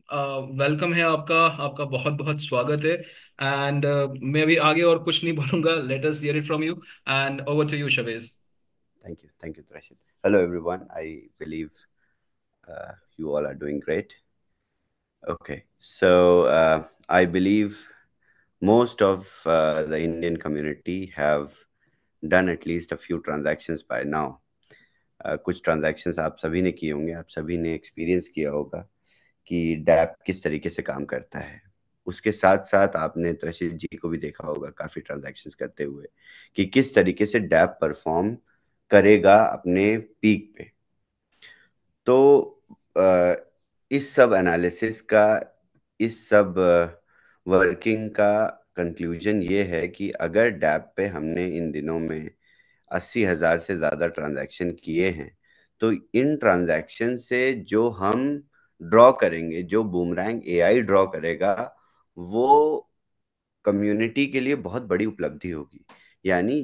Welcome है आपका। आपका बहुत बहुत स्वागत है। एंड मैं अभी आगे और कुछ नहीं बोलूंगा। Let us hear it from you and over to you Shavez. Thank you, Trashid. Hello, everyone. I believe you all are doing great. Okay, so I believe most of the Indian community have done at least a few transactions by now. कुछ transactions आप सभी ने किए होंगे, आप सभी ने experience किया होगा कि डैप किस तरीके से काम करता है। उसके साथ साथ आपने त्रशित जी को भी देखा होगा काफ़ी ट्रांजैक्शंस करते हुए कि किस तरीके से डैप परफॉर्म करेगा अपने पीक पे। तो इस सब एनालिसिस का, इस सब वर्किंग का कंक्लूजन ये है कि अगर डैप पे हमने इन दिनों में 80,000 से ज़्यादा ट्रांजैक्शन किए हैं, तो इन ट्रांजैक्शन से जो हम ड्रॉ करेंगे, जो बूमरैंग एआई ड्रॉ करेगा, वो कम्युनिटी के लिए बहुत बड़ी उपलब्धि होगी। यानी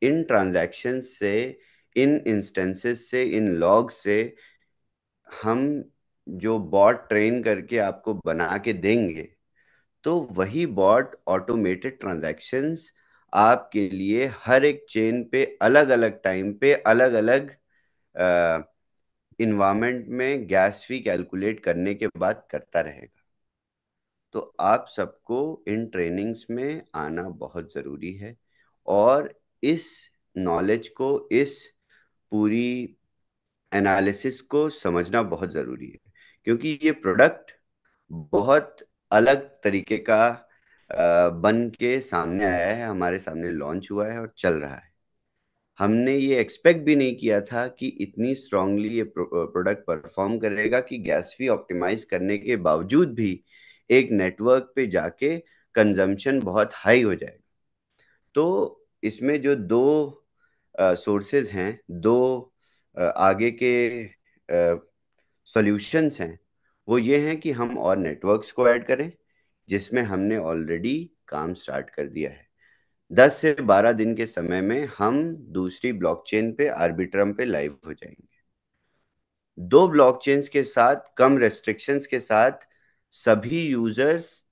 इन ट्रांजैक्शन से, इन इंस्टेंसेस से, इन लॉग से हम जो बॉट ट्रेन करके आपको बना के देंगे, तो वही बॉट ऑटोमेटेड ट्रांजैक्शंस आपके लिए हर एक चेन पे अलग अलग टाइम पे अलग अलग इन्वायरमेंट में गैस फी कैलकुलेट करने के बाद करता रहेगा। तो आप सबको इन ट्रेनिंग्स में आना बहुत ज़रूरी है और इस नॉलेज को, इस पूरी एनालिसिस को समझना बहुत ज़रूरी है, क्योंकि ये प्रोडक्ट बहुत अलग तरीके का बन के सामने आया है, हमारे सामने लॉन्च हुआ है और चल रहा है। हमने ये एक्सपेक्ट भी नहीं किया था कि इतनी स्ट्रांगली ये प्रोडक्ट परफॉर्म करेगा कि गैस फी ऑप्टिमाइज करने के बावजूद भी एक नेटवर्क पे जाके कंजम्पशन बहुत हाई हो जाएगा। तो इसमें जो दो सोर्सेज हैं, दो आगे के सॉल्यूशंस हैं, वो ये हैं कि हम और नेटवर्क्स को ऐड करें, जिसमें हमने ऑलरेडी काम स्टार्ट कर दिया है। 10 से 12 दिन के समय में हम दूसरी ब्लॉकचेन पे, आर्बिट्रम पे लाइव हो जाएंगे। दो ब्लॉकचेन्स के साथ, कम रेस्ट्रिक्शंस के साथ, सभी यूजर्स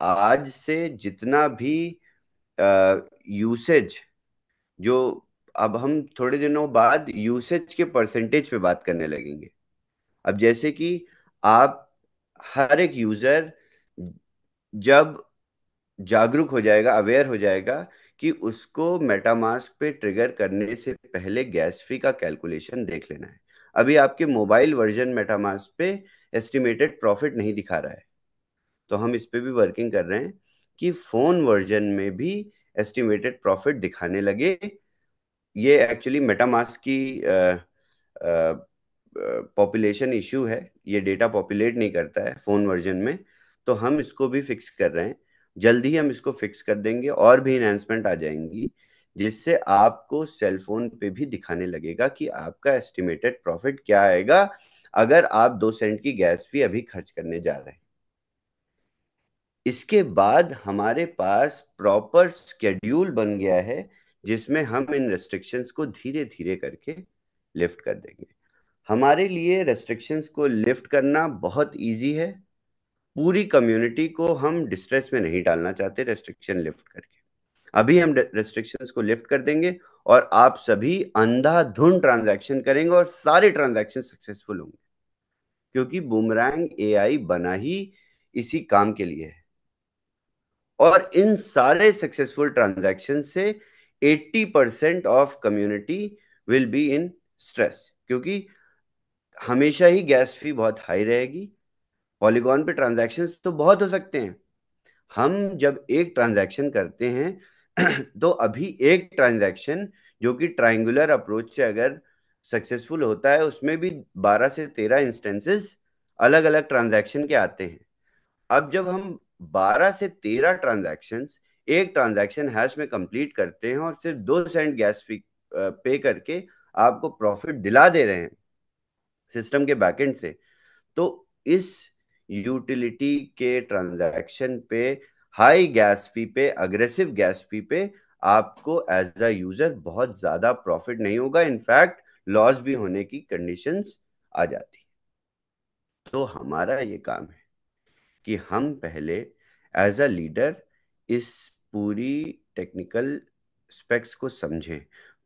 आज से जितना भी यूसेज, जो अब हम थोड़े दिनों बाद यूसेज के परसेंटेज पे बात करने लगेंगे। अब जैसे कि आप, हर एक यूजर जब जागरूक हो जाएगा, अवेयर हो जाएगा कि उसको मेटामास्क पे ट्रिगर करने से पहले गैस फी का कैलकुलेशन देख लेना है। अभी आपके मोबाइल वर्जन मेटामास्क पे एस्टिमेटेड प्रॉफिट नहीं दिखा रहा है, तो हम इस पे भी वर्किंग कर रहे हैं कि फोन वर्जन में भी एस्टिमेटेड प्रॉफिट दिखाने लगे। ये एक्चुअली मेटामास्क की पॉपुलेशन इशू है, ये डेटा पॉपुलेट नहीं करता है फोन वर्जन में। तो हम इसको भी फिक्स कर रहे हैं, जल्दी ही हम इसको फिक्स कर देंगे और भी इन्हांसमेंट आ जाएंगी, जिससे आपको सेल फोन पे भी दिखाने लगेगा कि आपका एस्टिमेटेड प्रॉफिट क्या आएगा अगर आप 2 सेंट की गैस फी अभी खर्च करने जा रहे हैं। इसके बाद हमारे पास प्रॉपर स्केड्यूल बन गया है, जिसमें हम इन रेस्ट्रिक्शंस को धीरे धीरे करके लिफ्ट कर देंगे। हमारे लिए रेस्ट्रिक्शंस को लिफ्ट करना बहुत इजी है। पूरी कम्युनिटी को हम डिस्ट्रेस में नहीं डालना चाहते रेस्ट्रिक्शन लिफ्ट करके। अभी हम रेस्ट्रिक्शंस को लिफ्ट कर देंगे और आप सभी अंधाधुंध ट्रांजैक्शन करेंगे और सारे ट्रांजैक्शन सक्सेसफुल होंगे, क्योंकि बूमरैंग एआई बना ही इसी काम के लिए है। और इन सारे सक्सेसफुल ट्रांजैक्शन से 80% of community will be in stress, क्योंकि हमेशा ही गैस फी बहुत हाई रहेगी। पॉलीगॉन पे ट्रांजैक्शंस तो बहुत हो सकते हैं। हम जब एक ट्रांजैक्शन करते हैं तो अभी एक ट्रांजैक्शन जो कि ट्रायंगुलर अप्रोच से अगर सक्सेसफुल होता है, उसमें भी 12 से 13 इंस्टेंसेस अलग अलग ट्रांजैक्शन के आते हैं। अब जब हम 12 से 13 ट्रांजैक्शंस एक ट्रांजैक्शन हैश में कंप्लीट करते हैं और सिर्फ 2 सेंट गैस फी पे करके आपको प्रॉफिट दिला दे रहे हैं सिस्टम के बैकएंड से, तो इस यूटिलिटी के ट्रांजैक्शन पे, हाई गैस फी पे, अग्रेसिव गैस फी पे आपको एज अ यूजर बहुत ज्यादा प्रॉफिट नहीं होगा, इनफैक्ट लॉस भी होने की कंडीशंस आ जाती। तो हमारा ये काम है कि हम पहले एज अ लीडर इस पूरी टेक्निकल स्पेक्स को समझें।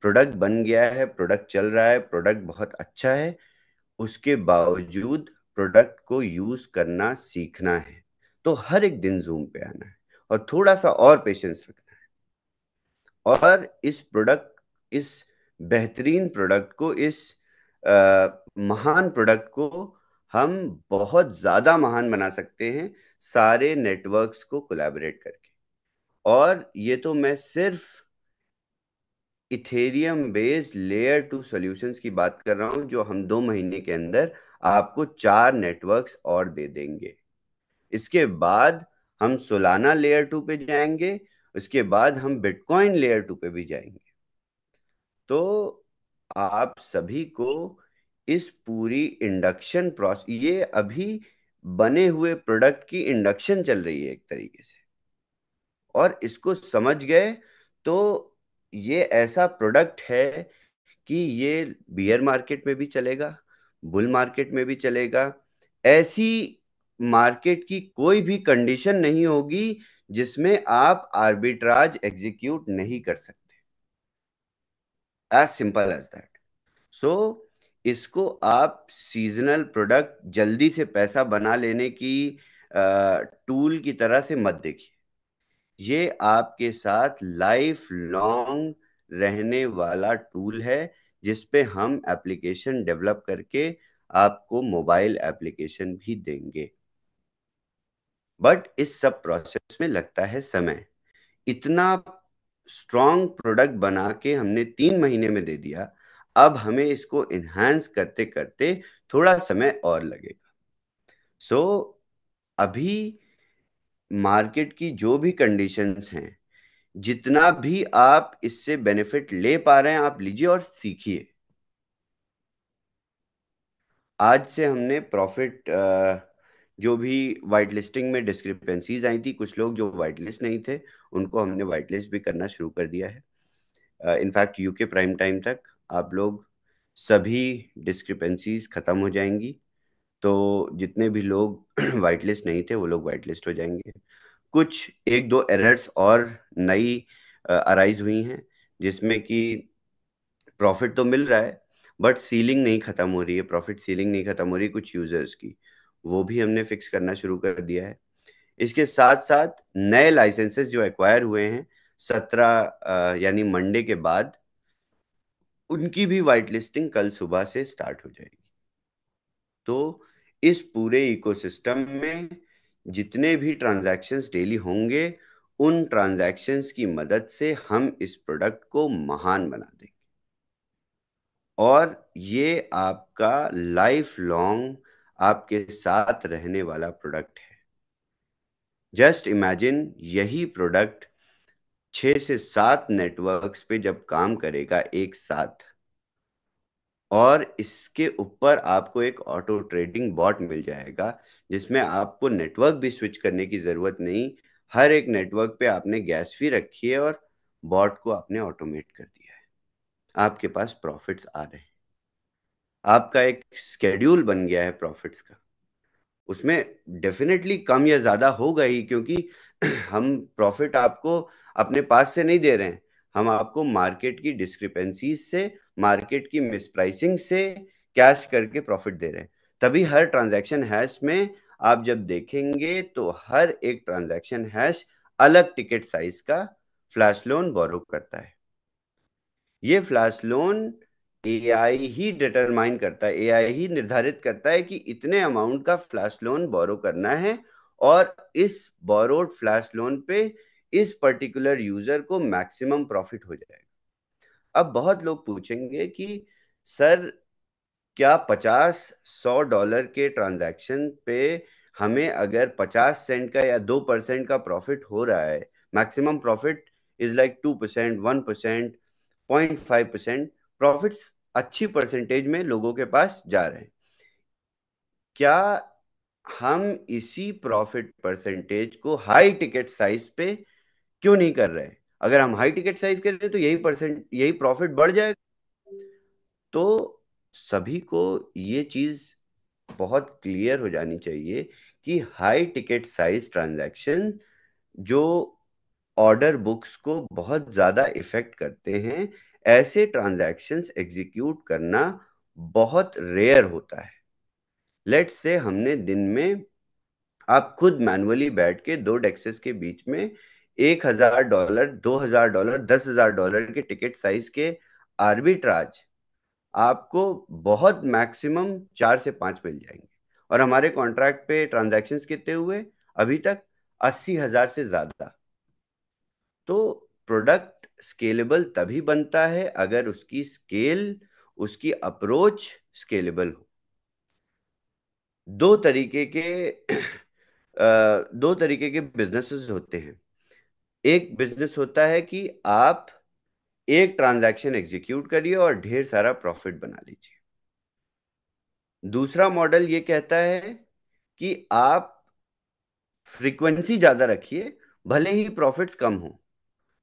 प्रोडक्ट बन गया है, प्रोडक्ट चल रहा है, प्रोडक्ट बहुत अच्छा है, उसके बावजूद प्रोडक्ट को यूज करना सीखना है। तो हर एक दिन जूम पे आना है और थोड़ा सा और पेशेंस रखना है, और इस बेहतरीन प्रोडक्ट को, इस महान प्रोडक्ट को हम बहुत ज्यादा महान बना सकते हैं सारे नेटवर्क्स को कोलैबोरेट करके। और ये तो मैं सिर्फ Ethereum based layer two solutions की बात कर रहा हूं, जो हम 2 महीने के अंदर आपको 4 नेटवर्क्स और दे देंगे। इसके बाद हम सोलाना लेयर 2 पे जाएंगे, उसके बाद हम बिटकॉइन लेयर 2 पे भी जाएंगे। तो आप सभी को इस पूरी इंडक्शन प्रोसेस, ये अभी बने हुए प्रोडक्ट की इंडक्शन चल रही है एक तरीके से, और इसको समझ गए तो ये ऐसा प्रोडक्ट है कि ये बियर मार्केट में भी चलेगा, बुल मार्केट में भी चलेगा। ऐसी मार्केट की कोई भी कंडीशन नहीं होगी जिसमें आप आर्बिट्राज एग्जीक्यूट नहीं कर सकते। As simple as that. So इसको आप सीजनल प्रोडक्ट, जल्दी से पैसा बना लेने की टूल की तरह से मत देखिए। ये आपके साथ लाइफ लॉन्ग रहने वाला टूल है, जिस पे हम एप्लीकेशन डेवलप करके आपको मोबाइल एप्लीकेशन भी देंगे। बट इस सब प्रोसेस में लगता है समय। इतना स्ट्रॉन्ग प्रोडक्ट बना के हमने 3 महीने में दे दिया, अब हमें इसको इन्हांस करते करते थोड़ा समय और लगेगा। सो अभी मार्केट की जो भी कंडीशंस हैं, जितना भी आप इससे बेनिफिट ले पा रहे हैं आप लीजिए और सीखिए। आज से हमने प्रॉफिट, जो भी वाइट लिस्टिंग में डिस्क्रिपेंसीज आई थी, कुछ लोग जो वाइट लिस्ट नहीं थे उनको हमने वाइट लिस्ट भी करना शुरू कर दिया है। इनफैक्ट यूके प्राइम टाइम तक आप लोग सभी डिस्क्रिपेंसीज खत्म हो जाएंगी। तो जितने भी लोग वाइट लिस्ट नहीं थे वो लोग वाइट लिस्ट हो जाएंगे। कुछ एक दो एरर्स और नई अराइज हुई हैं, जिसमें कि प्रॉफिट तो मिल रहा है बट सीलिंग नहीं खत्म हो रही है, प्रॉफिट सीलिंग नहीं खत्म हो रही कुछ यूजर्स की। वो भी हमने फिक्स करना शुरू कर दिया है। इसके साथ साथ नए लाइसेंसेस जो एक्वायर हुए हैं 17 यानी मंडे के बाद, उनकी भी वाइट लिस्टिंग कल सुबह से स्टार्ट हो जाएगी। तो इस पूरे इकोसिस्टम में जितने भी ट्रांजैक्शंस डेली होंगे, उन ट्रांजैक्शंस की मदद से हम इस प्रोडक्ट को महान बना देंगे। और ये आपका लाइफ लॉन्ग आपके साथ रहने वाला प्रोडक्ट है। जस्ट इमेजिन, यही प्रोडक्ट 6 से 7 नेटवर्क्स पे जब काम करेगा एक साथ, और इसके ऊपर आपको एक ऑटो ट्रेडिंग बॉट मिल जाएगा, जिसमें आपको नेटवर्क भी स्विच करने की जरूरत नहीं। हर एक नेटवर्क पे आपने गैस फी रखी है और बॉट को आपने ऑटोमेट कर दिया है। आपके पास प्रॉफिट्स आ रहे हैं, आपका एक स्केड्यूल बन गया है प्रॉफिट्स का। उसमें डेफिनेटली कम या ज्यादा होगा ही, क्योंकि हम प्रॉफिट आपको अपने पास से नहीं दे रहे हैं, हम आपको मार्केट की डिस्क्रिपेंसीज से, मार्केट की मिसप्राइसिंग से कैश करके प्रॉफिट दे रहे हैं। तभी हर ट्रांजैक्शन हैश में आप जब देखेंगे तो हर एक ट्रांजैक्शन हैश अलग टिकट साइज का फ्लैश लोन बोरो करता है। ये फ्लैश लोन एआई ही डिटरमाइन करता है, एआई ही निर्धारित करता है कि इतने अमाउंट का फ्लैश लोन बोरो करना है, और इस बोरोड फ्लैश लोन पे इस पर्टिकुलर यूजर को मैक्सिमम प्रॉफिट हो जाएगा। अब बहुत लोग पूछेंगे कि सर, क्या 50-100 डॉलर के ट्रांजैक्शन पे हमें अगर 50 सेंट का या 2% का प्रॉफिट हो रहा है, maximum profit is like 2%, 1%, 0.5%, profits अच्छी परसेंटेज में लोगों के पास जा रहे हैं, क्या हम इसी प्रॉफिट परसेंटेज को हाई टिकट साइज पे क्यों नहीं कर रहे? अगर हम हाई टिकट साइज करें तो यही प्रॉफिट बढ़ जाएगा। तो सभी को ये चीज बहुत क्लियर हो जानी चाहिए कि हाई टिकट साइज ट्रांजैक्शन जो ऑर्डर बुक्स को बहुत ज्यादा इफेक्ट करते हैं, ऐसे ट्रांजैक्शंस एग्जीक्यूट करना बहुत रेयर होता है। लेट्स से हमने दिन में, आप खुद मैनुअली बैठ के दो डेस्क्स के बीच में $1,000, $2,000, $10,000 के टिकट साइज के आर्बिट्राज आपको बहुत मैक्सिमम 4 से 5 मिल जाएंगे। और हमारे कॉन्ट्रैक्ट पे ट्रांजैक्शंस कितने हुए अभी तक? 80,000 से ज्यादा। तो प्रोडक्ट स्केलेबल तभी बनता है अगर उसकी स्केल, उसकी अप्रोच स्केलेबल हो। दो तरीके के दो तरीके के बिजनेसेस होते हैं। एक बिजनेस होता है कि आप एक ट्रांजैक्शन एग्जीक्यूट करिए और ढेर सारा प्रॉफिट बना लीजिए। दूसरा मॉडल ये कहता है कि आप फ्रीक्वेंसी ज्यादा रखिए, भले ही प्रॉफिट्स कम हो।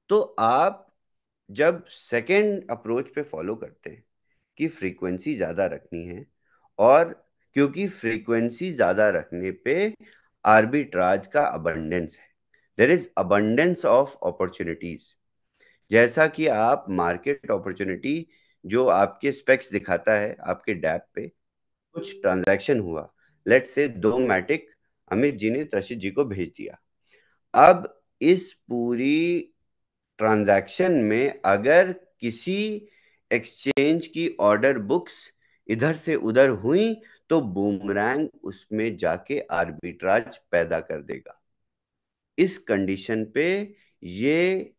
तो आप जब सेकंड अप्रोच पे फॉलो करते हैं कि फ्रीक्वेंसी ज्यादा रखनी है, और क्योंकि फ्रीक्वेंसी ज्यादा रखने पे आर्बिट्राज का अबंडेंस है, there is abundance of opportunities. जैसा कि आप मार्केट अपॉर्चुनिटी जो आपके स्पेक्स दिखाता है आपके डैप पे, कुछ ट्रांजैक्शन हुआ, लेट से दो मैटिक अमित जी ने त्रशित जी को भेज दिया। अब इस पूरी ट्रांजैक्शन में अगर किसी एक्सचेंज की ऑर्डर बुक्स इधर से उधर हुई तो बूमरैंग उसमें जाके आर्बिट्राज पैदा कर देगा। इस कंडीशन पे ये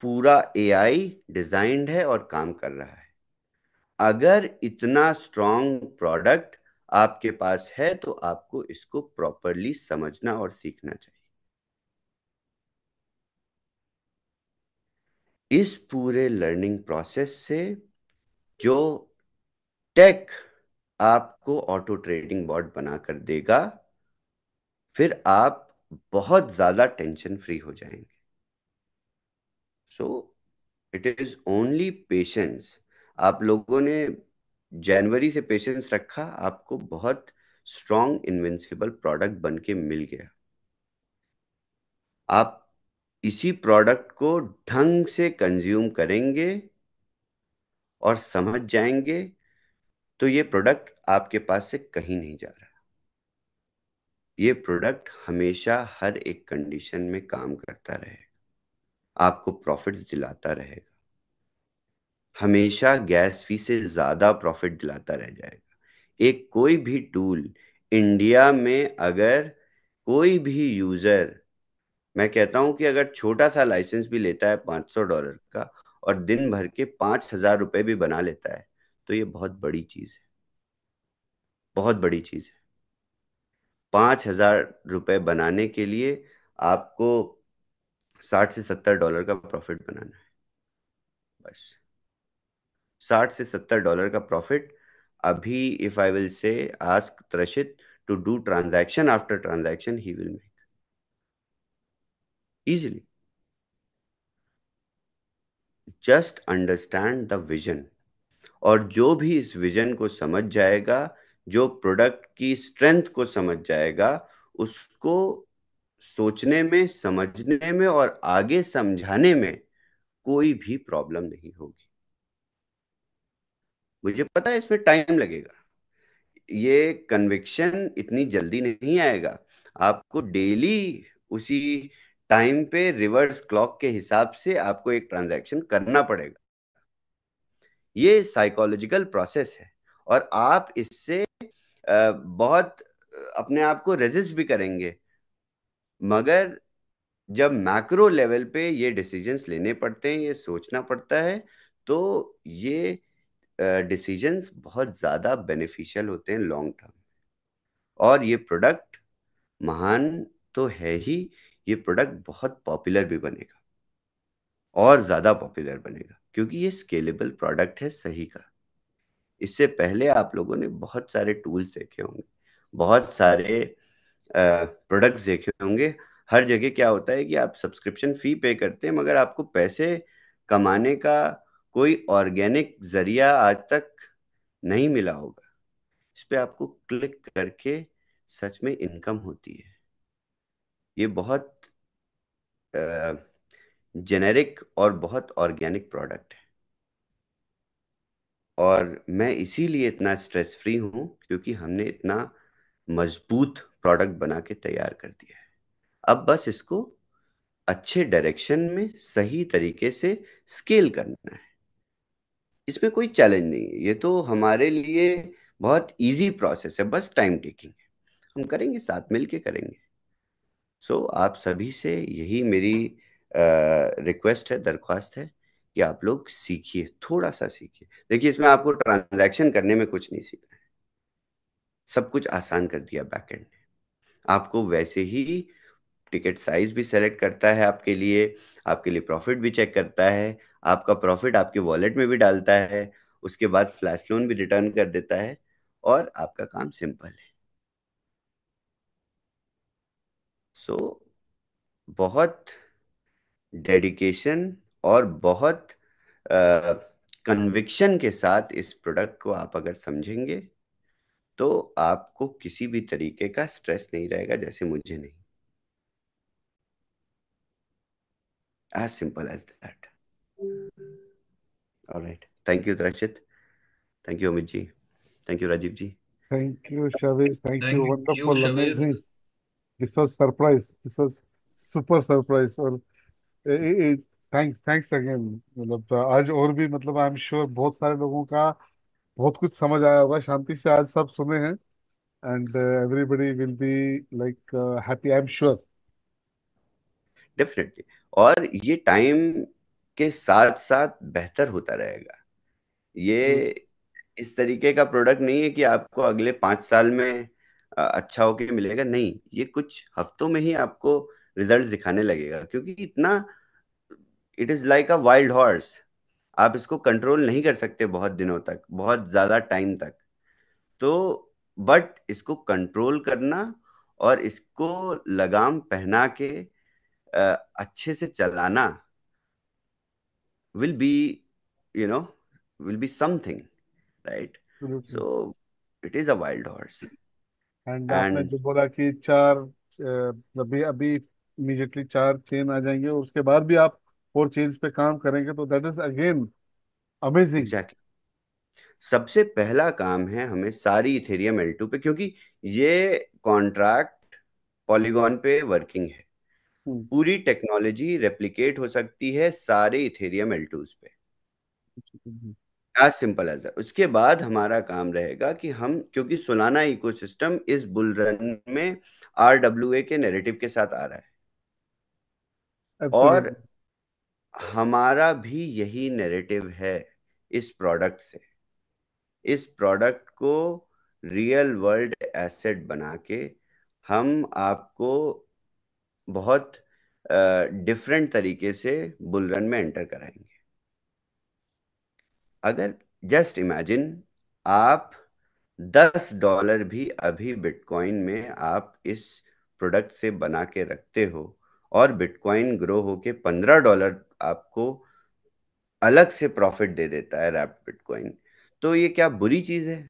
पूरा एआई डिजाइंड है और काम कर रहा है। अगर इतना स्ट्रॉन्ग प्रोडक्ट आपके पास है तो आपको इसको प्रॉपरली समझना और सीखना चाहिए। इस पूरे लर्निंग प्रोसेस से जो टेक आपको ऑटो ट्रेडिंग बॉट बनाकर देगा, फिर आप बहुत ज्यादा टेंशन फ्री हो जाएंगे। So it is only patience. आप लोगों ने जनवरी से पेशेंस रखा, आपको बहुत स्ट्रॉन्ग इनविंसिबल प्रोडक्ट बन के मिल गया। आप इसी प्रोडक्ट को ढंग से कंज्यूम करेंगे और समझ जाएंगे तो ये प्रोडक्ट आपके पास से कहीं नहीं जा रहा। ये प्रोडक्ट हमेशा हर एक कंडीशन में काम करता रहेगा, आपको प्रॉफिट्स दिलाता रहेगा, हमेशा गैस फी से ज्यादा प्रॉफिट दिलाता रह जाएगा। एक कोई भी टूल इंडिया में अगर कोई भी यूजर, मैं कहता हूं कि अगर छोटा सा लाइसेंस भी लेता है $500 का और दिन भर के $5,000 भी बना लेता है, तो ये बहुत बड़ी चीज है, बहुत बड़ी चीज है। $5,000 बनाने के लिए आपको $60 से $70 का प्रॉफिट बनाना है, बस। $60 से $70 का प्रॉफिट। अभी if I will say ask Trashit to do transaction after transaction, he will make easily. Just understand the vision। और जो भी इस विजन को समझ जाएगा, जो प्रोडक्ट की स्ट्रेंथ को समझ जाएगा, उसको सोचने में, समझने में और आगे समझाने में कोई भी प्रॉब्लम नहीं होगी। मुझे पता है इसमें टाइम लगेगा, ये कन्विक्शन इतनी जल्दी नहीं आएगा। आपको डेली उसी टाइम पे रिवर्स क्लॉक के हिसाब से आपको एक ट्रांजैक्शन करना पड़ेगा। ये साइकोलॉजिकल प्रोसेस है और आप इससे बहुत अपने आप को रेजिस्ट भी करेंगे। मगर जब मैक्रो लेवल पे ये डिसीजंस लेने पड़ते हैं, ये सोचना पड़ता है, तो ये डिसीजंस बहुत ज़्यादा बेनिफिशियल होते हैं लॉन्ग टर्म। और ये प्रोडक्ट महान तो है ही, ये प्रोडक्ट बहुत पॉपुलर भी बनेगा और ज़्यादा पॉपुलर बनेगा क्योंकि ये स्केलेबल प्रोडक्ट है सही का। इससे पहले आप लोगों ने बहुत सारे टूल्स देखे होंगे, बहुत सारे प्रोडक्ट्स देखे होंगे। हर जगह क्या होता है कि आप सब्सक्रिप्शन फी पे करते हैं, मगर आपको पैसे कमाने का कोई ऑर्गेनिक जरिया आज तक नहीं मिला होगा। इस पे आपको क्लिक करके सच में इनकम होती है। ये बहुत जेनेरिक और बहुत ऑर्गेनिक प्रोडक्ट है। और मैं इसीलिए इतना स्ट्रेस फ्री हूँ क्योंकि हमने इतना मजबूत प्रोडक्ट बना के तैयार कर दिया है। अब बस इसको अच्छे डायरेक्शन में सही तरीके से स्केल करना है। इसमें कोई चैलेंज नहीं है, ये तो हमारे लिए बहुत इजी प्रोसेस है, बस टाइम टेकिंग है। हम करेंगे, साथ मिलके करेंगे। सो आप सभी से यही मेरी रिक्वेस्ट है, दरख्वास्त है कि आप लोग सीखिए, थोड़ा सा सीखिए। देखिए, इसमें आपको ट्रांजैक्शन करने में कुछ नहीं सीखना है, सब कुछ आसान कर दिया बैकएंड ने। आपको वैसे ही टिकट साइज भी सेलेक्ट करता है आपके लिए प्रॉफिट भी चेक करता है, आपका प्रॉफिट आपके वॉलेट में भी डालता है, उसके बाद फ्लैश लोन भी रिटर्न कर देता है, और आपका काम सिंपल है। सो बहुत डेडिकेशन और बहुत कन्विक्शन के साथ इस प्रोडक्ट को आप अगर समझेंगे तो आपको किसी भी तरीके का स्ट्रेस नहीं रहेगा, जैसे मुझे नहीं। As simple as that. Alright, thank you Rachit, thank you Amit ji, thank you Rajeev ji. Thank you, Shaviz. Thank you. Thank you Wonderful, शबीज। amazing. This was surprise. This was super surprise. और थैंक्स अगेन। मतलब आज और भी, मतलब आई एम श्योर बहुत सारे लोगों का बहुत कुछ समझ आया होगा। शांति से आज सब सुने हैं, and everybody will be like happy, I am sure. Definitely. और ये टाइम के साथ साथ बेहतर होता रहेगा। ये इस तरीके का प्रोडक्ट नहीं है कि आपको अगले 5 साल में अच्छा होके मिलेगा, नहीं, ये कुछ हफ्तों में ही आपको रिजल्ट दिखाने लगेगा, क्योंकि इतना, it is like a wild horse. आप इसको कंट्रोल नहीं कर सकते बहुत दिनों तक, बहुत ज्यादा टाइम तक। तो बट इसको कंट्रोल करना और इसको लगाम पहना के अच्छे से चलाना will be, you know will be something, right? Absolutely. So it is a wild horse. And आपने एंड जो बोला कि चार अभी अभी इमीडिएटली चार चेन आ जाएंगे, और उसके बाद भी आप और चेन्स पे काम करेंगे, तो that is again amazing. Exactly, सबसे पहला काम है हमें सारी इथेरियम L2 पे, क्योंकि ये कॉन्ट्रैक्ट पॉलीगॉन पे वर्किंग है। पूरी टेक्नोलॉजी रेप्लिकेट हो सकती है सारे इथेरियम L2s पे, एज सिंपल एज दैट। उसके बाद हमारा काम रहेगा कि हम, क्योंकि सोलाना इकोसिस्टम इस बुल रन में RWA के नैरेटिव के साथ आ रहा है, और एब्सोल्युटली। हमारा भी यही नैरेटिव है इस प्रोडक्ट से। इस प्रोडक्ट को रियल वर्ल्ड एसेट बना के हम आपको बहुत डिफरेंट तरीके से बुल रन में एंटर कराएंगे। अगर जस्ट इमेजिन, आप $10 भी अभी बिटकॉइन में आप इस प्रोडक्ट से बना के रखते हो, और बिटकॉइन ग्रो होके $15 आपको अलग से प्रॉफिट दे देता है रैप बिटकॉइन, तो ये क्या बुरी चीज है?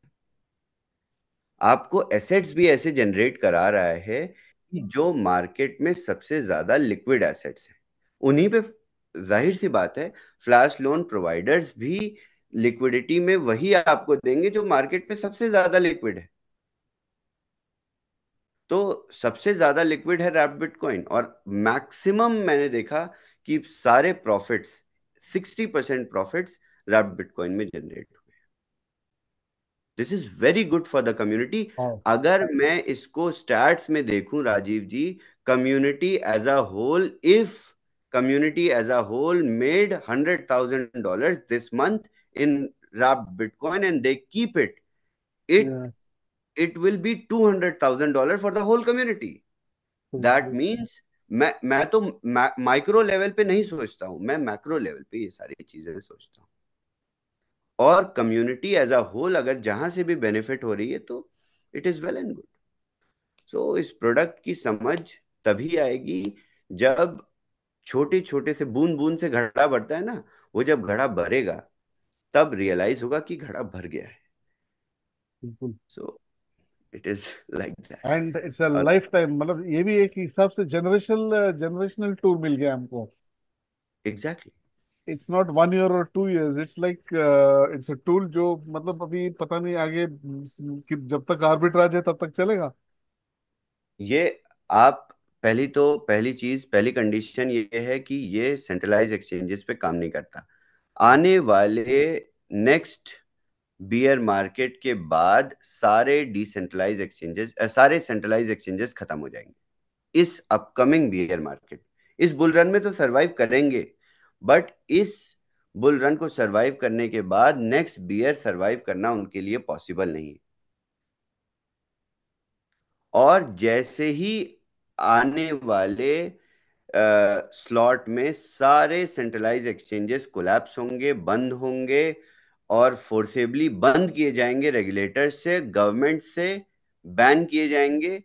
आपको एसेट्स भी ऐसे जनरेट करा रहा है कि जो मार्केट में सबसे ज्यादा लिक्विड एसेट्स हैं उन्हीं पे, जाहिर सी बात है, फ्लैश लोन प्रोवाइडर्स भी लिक्विडिटी में वही आपको देंगे जो मार्केट में सबसे ज्यादा लिक्विड है। तो सबसे ज्यादा लिक्विड है रैप बिटकॉइन, और मैक्सिमम मैंने देखा कि सारे प्रॉफिट्स, 60% प्रॉफिट्स रैप बिटकॉइन में generate. This is very good for the community. हाँ। अगर मैं इसको स्टैट्स में देखूं Rajeev ji, community as a whole, if community as a whole made $100,000 this month in wrap bitcoin and they keep it, it Yeah, it will be $200,000 for the whole community. That absolutely. Means मैं तो micro level पे नहीं सोचता हूं, मैं macro level पे ये सारी चीजें सोचता हूँ। और कम्युनिटी एज अ होल अगर जहां से भी बेनिफिट हो रही है तो it is well and good. So इस प्रोडक्ट की समझ तभी आएगी जब छोटे छोटे से बूंद बूंद से घड़ा भरता है ना, वो जब घड़ा भरेगा तब रियलाइज होगा कि घड़ा भर गया है। बिल्कुल। So it is like that. And it's a और लाइफ टाइम, मतलब ये भी एक हिसाब से जनरेशनल टूर मिल गया हमको। एग्जैक्टली। इट्स नॉट 1 ईयर और 2 years, it's like it's a tool जो मतलब अभी पता नहीं आगे कि जब तक आर्बिट्राज है तब तक चलेगा। ये आप पहली चीज, पहली कंडीशन ये है कि ये सेंट्रलाइज एक्सचेंजेस पे काम नहीं करता। आने वाले नेक्स्ट बियर मार्केट के बाद सारे सेंट्रलाइज एक्सचेंजेस खत्म हो जाएंगे। इस अपकमिंग बियर मार्केट, इस बुल रन में तो सरवाइव करेंगे, बट इस बुल रन को सरवाइव करने के बाद नेक्स्ट बियर सरवाइव करना उनके लिए पॉसिबल नहीं है। और जैसे ही आने वाले स्लॉट में सारे सेंट्रलाइज एक्सचेंजेस कोलैप्स होंगे, बंद होंगे, और फोर्सेबली बंद किए जाएंगे, रेगुलेटर से, गवर्नमेंट से बैन किए जाएंगे,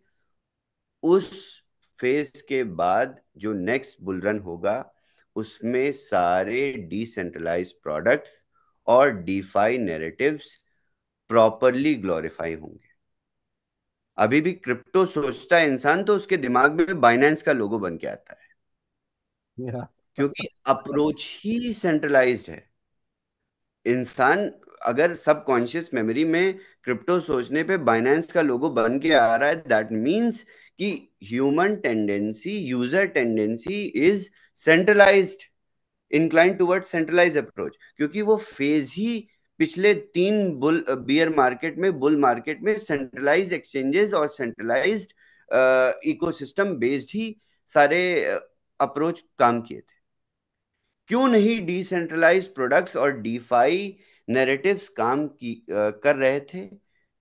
उस फेज के बाद जो नेक्स्ट बुल रन होगा उसमें सारे डिसेंट्रलाइज प्रोडक्ट्स और डीफाई नैरेटिव्स प्रॉपरली ग्लोरीफाई होंगे। अभी भी क्रिप्टो सोचता है इंसान तो उसके दिमाग में बाइनेंस का लोगो बन के आता है, या क्योंकि अप्रोच ही सेंट्रलाइज्ड है। इंसान अगर सबकॉन्शियस मेमोरी में क्रिप्टो सोचने पे बाइनेंस का लोगो बन के आ रहा है, दैट मीन्स कि human tendency, user tendency is centralized, incline toward centralize approach, क्योंकि वो फेज ही पिछले 3 बुल मार्केट में सेंट्रलाइज एक्सचेंजेस और सेंट्रलाइज्ड इकोसिस्टम बेस्ड ही सारे अप्रोच काम किए थे। क्यों नहीं डिसेंट्रलाइज प्रोडक्ट्स और डीफाई नैरेटिव्स कर रहे थे?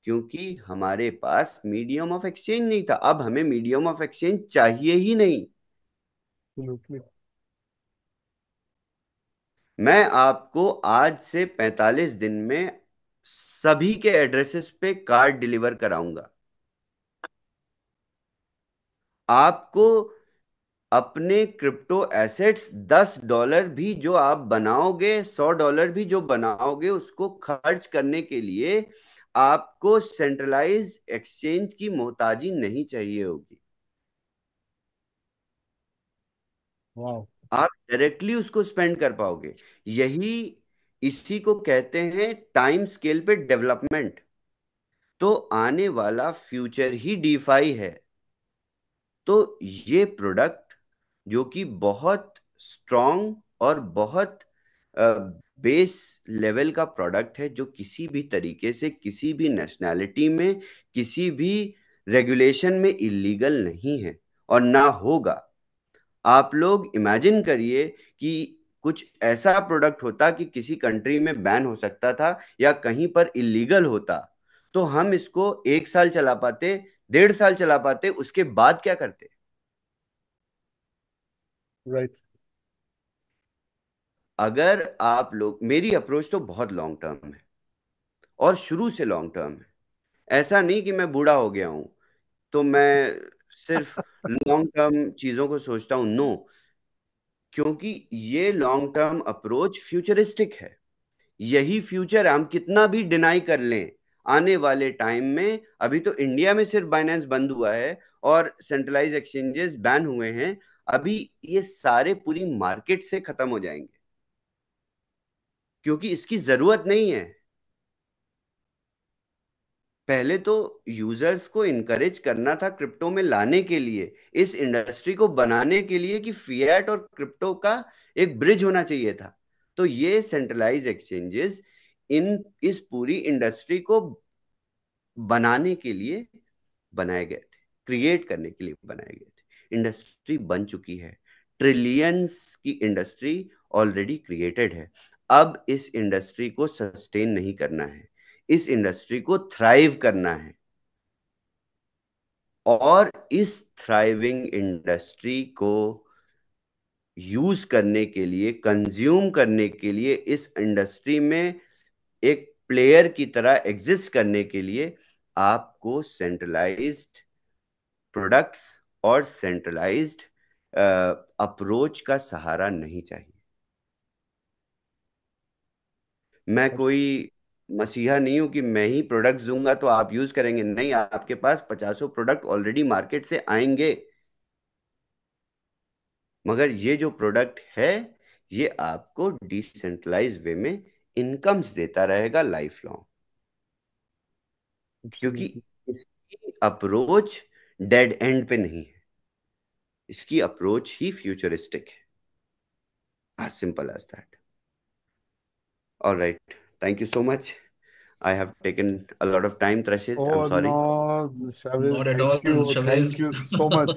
क्योंकि हमारे पास मीडियम ऑफ एक्सचेंज नहीं था। अब हमें मीडियम ऑफ एक्सचेंज चाहिए ही नहीं। एब्सोल्युटली। मैं आपको आज से 45 दिन में सभी के एड्रेसेस पे कार्ड डिलीवर कराऊंगा। आपको अपने क्रिप्टो एसेट्स $10 भी जो आप बनाओगे, $100 भी जो बनाओगे, उसको खर्च करने के लिए आपको सेंट्रलाइज एक्सचेंज की मोहताजी नहीं चाहिए होगी। वाह। आप डायरेक्टली उसको स्पेंड कर पाओगे। यही इसी को कहते हैं टाइम स्केल पे डेवलपमेंट। तो आने वाला फ्यूचर ही डीफाई है। तो ये प्रोडक्ट जो कि बहुत स्ट्रॉन्ग और बहुत बेस लेवल का प्रोडक्ट है, जो किसी भी तरीके से किसी भी नेशनैलिटी में किसी भी रेगुलेशन में इलीगल नहीं है और ना होगा। आप लोग इमेजिन करिए कि कुछ ऐसा प्रोडक्ट होता कि किसी कंट्री में बैन हो सकता था या कहीं पर इलीगल होता, तो हम इसको 1 साल चला पाते, 1.5 साल चला पाते, उसके बाद क्या करते? राइट। अगर आप लोग, मेरी अप्रोच तो बहुत लॉन्ग टर्म है और शुरू से लॉन्ग टर्म है। ऐसा नहीं कि मैं बूढ़ा हो गया हूं तो मैं सिर्फ लॉन्ग टर्म चीजों को सोचता हूं, नो। क्योंकि ये लॉन्ग टर्म अप्रोच फ्यूचरिस्टिक है। यही फ्यूचर हम कितना भी डिनाई कर लें, आने वाले टाइम में, अभी तो इंडिया में सिर्फ बाइनेंस बंद हुआ है और सेंट्रलाइज एक्सचेंजेस बैन हुए हैं, अभी ये सारे पूरी मार्केट से खत्म हो जाएंगे, क्योंकि इसकी जरूरत नहीं है। पहले तो यूजर्स को इनकरेज करना था क्रिप्टो में लाने के लिए, इस इंडस्ट्री को बनाने के लिए, कि फिएट और क्रिप्टो का एक ब्रिज होना चाहिए था। तो ये सेंट्रलाइज एक्सचेंजेस इन इस पूरी इंडस्ट्री को बनाने के लिए बनाए गए थे, क्रिएट करने के लिए बनाए गए थे। इंडस्ट्री बन चुकी है, ट्रिलियंस की इंडस्ट्री ऑलरेडी क्रिएटेड है। अब इस इंडस्ट्री को सस्टेन नहीं करना है, इस इंडस्ट्री को थ्राइव करना है। और इस थ्राइविंग इंडस्ट्री को यूज करने के लिए, कंज्यूम करने के लिए, इस इंडस्ट्री में एक प्लेयर की तरह एग्जिस्ट करने के लिए आपको सेंट्रलाइज्ड प्रोडक्ट्स और सेंट्रलाइज्ड अप्रोच का सहारा नहीं चाहिए। मैं कोई मसीहा नहीं हूं कि मैं ही प्रोडक्ट्स दूंगा तो आप यूज करेंगे। नहीं, आपके पास पचासों प्रोडक्ट ऑलरेडी मार्केट से आएंगे, मगर ये जो प्रोडक्ट है ये आपको डिसेंट्रलाइज वे में इनकम्स देता रहेगा लाइफ लॉन्ग, क्योंकि एब्सोल्युटली। इसकी अप्रोच डेड एंड पे नहीं है, इसकी अप्रोच ही फ्यूचरिस्टिक है, as simple as that. All right, thank you so much. I have taken a lot of time, Trashit. I'm Oh sorry. no, Shaviz, not at all thank शवेज। you so much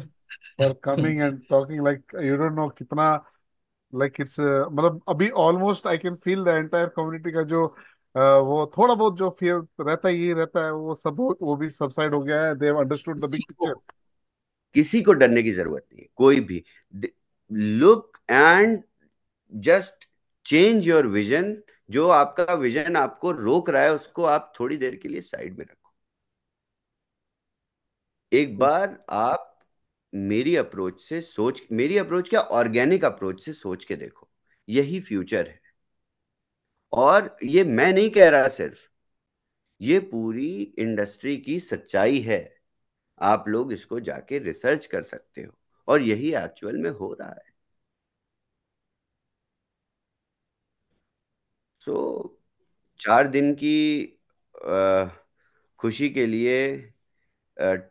for coming and talking. Like you don't know कितना, like it's मतलब अभी almost I can feel the entire community का जो वो थोड़ा बहुत जो fear रहता ही रहता है, वो सब वो भी subside हो गया है. They have understood the किसी big को picture. किसी को डरने की जरूरत नहीं है, कोई भी। Look and just change your vision. जो आपका विजन आपको रोक रहा है उसको आप थोड़ी देर के लिए साइड में रखो। एक बार आप मेरी अप्रोच क्या, ऑर्गेनिक अप्रोच से सोच के देखो, यही फ्यूचर है। और ये मैं नहीं कह रहा सिर्फ, ये पूरी इंडस्ट्री की सच्चाई है। आप लोग इसको जाके रिसर्च कर सकते हो, और यही एक्चुअल में हो रहा है। सो 4 दिन की अ, खुशी के लिए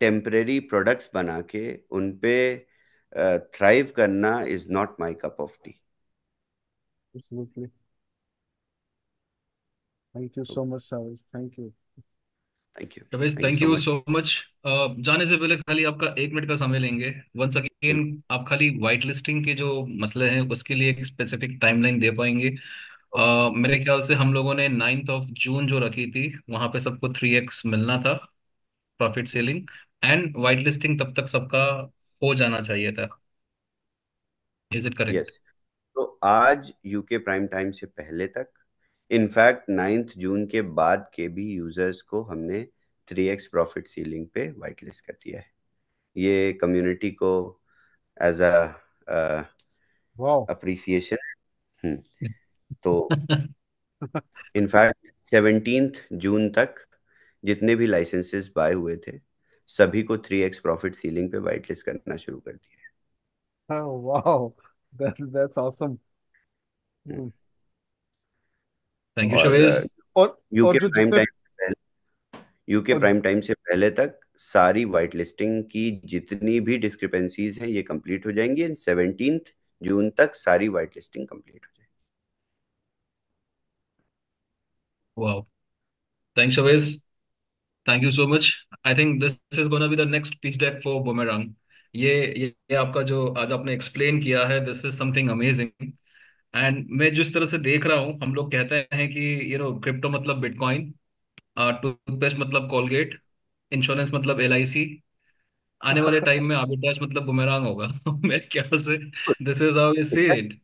टेम्परेरी प्रोडक्ट्स बना के उन पे थ्राइव करना is not my cup of T. Absolutely. Thank you so much, Shaviz. Thank you. Thank you. Ramesh, thank you thank so you much. So much. जाने से पहले खाली आपका 1 मिनट का समय लेंगे। वंस अगेन, आप खाली वाइट लिस्टिंग के जो मसले हैं उसके लिए एक स्पेसिफिक टाइमलाइन दे पाएंगे? मेरे ख्याल से हम लोगों ने 9 जून जो रखी थी, वहां पे सबको 3x मिलना था profit selling, and white listing तब तक सबका हो जाना चाहिए था। Is it correct? यस, तो आज यूके प्राइम टाइम से पहले तक, इनफैक्ट 9 जून के बाद के भी यूजर्स को हमने 3x प्रॉफिट सीलिंग पे वाइट लिस्ट कर दिया है। ये कम्युनिटी को एज अ Wow. अप्रिसिएशन। तो इनफैक्ट 17 जून तक जितने भी लाइसेंसेस बाय हुए थे सभी को 3x प्रॉफिट सीलिंग पे वाइट लिस्ट करना शुरू कर दिया Oh, wow. That's awesome. है। Hmm. थैंक यू और शवेज। और यूके जो प्राइम जितने टाइम से पहले यूके और प्राइम टाइम से पहले तक सारी वाइट लिस्टिंग की जितनी भी डिस्क्रिपेंसीज हैं ये कंप्लीट हो जाएंगी, एंड 17 जून तक सारी वाइट लिस्टिंग कंप्लीट हो wow, thanks Shavez, thank you so much. I think this is gonna be the next pitch deck for Boomerang. ये आपका जो आज आपने एक्सप्लेन किया है, this is something amazing. And मैं जिस तरह से देख रहा हूँ, हम लोग कहते हैं कि क्रिप्टो मतलब बिटकॉइन, टूथपेस्ट मतलब कोलगेट, इंश्योरेंस मतलब LIC। आने वाले टाइम में आर्बिट्राज मतलब बुमेरांग होगा। मेरे ख्याल से दिस इज हाउ वी सी जाएगी। It.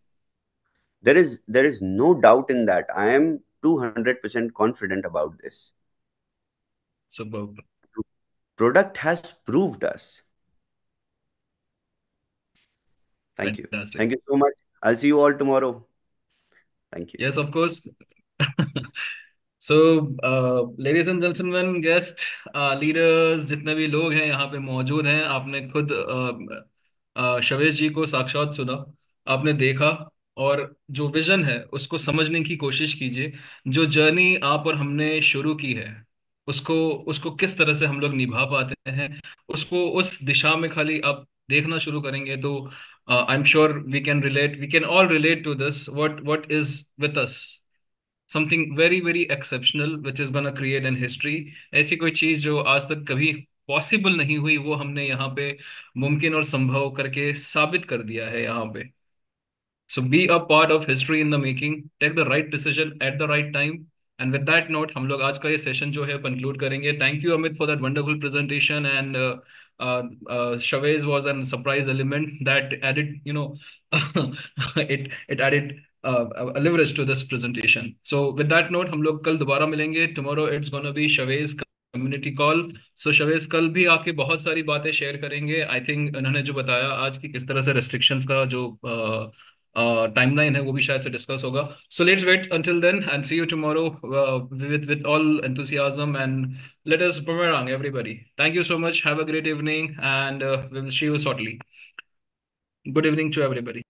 There is no doubt in that. I am 200% confident about this. Super. Product has proved us. Thank you. Fantastic. Thank you so much. I'll see you all tomorrow. Thank you. Yes, of course. So ladies and gentleman, guest, leaders, जितने भी लोग हैं यहाँ पे मौजूद हैं, आपने खुद शवेश जी को साक्षात सुना, आपने देखा, और जो विजन है उसको समझने की कोशिश कीजिए। जो जर्नी आप और हमने शुरू की है, उसको उसको किस तरह से हम लोग निभा पाते हैं, उसको उस दिशा में खाली आप देखना शुरू करेंगे तो I am sure we can all relate to this, what is with us, something very very exceptional which is gonna create an history. ऐसी कोई चीज जो आज तक कभी पॉसिबल नहीं हुई, वो हमने यहाँ पे मुमकिन और संभव करके साबित कर दिया है यहाँ पे। So be a part of history in the making. Take the right decision at the right time. And with that note, हम लोग आज का ये सेशन जो है कंक्लूड करेंगे। Thank you Amit for that wonderful presentation, and Shavez was a surprise element that added, it added a leverage to this presentation. So with that note, हम लोग कल दोबारा मिलेंगे। Tomorrow it's gonna be Shavez community call. So Shavez कल भी आके बहुत सारी बातें शेयर करेंगे। आई थिंक उन्होंने जो बताया आज की किस तरह से रेस्ट्रिक्शंस का जो टाइमलाइन है वो भी शायद से डिस्कस होगा. So let's wait until then and see you tomorrow with all enthusiasm, and let us boomerang everybody. Thank you so much. Have a great evening, and we will see you shortly. Good evening to everybody.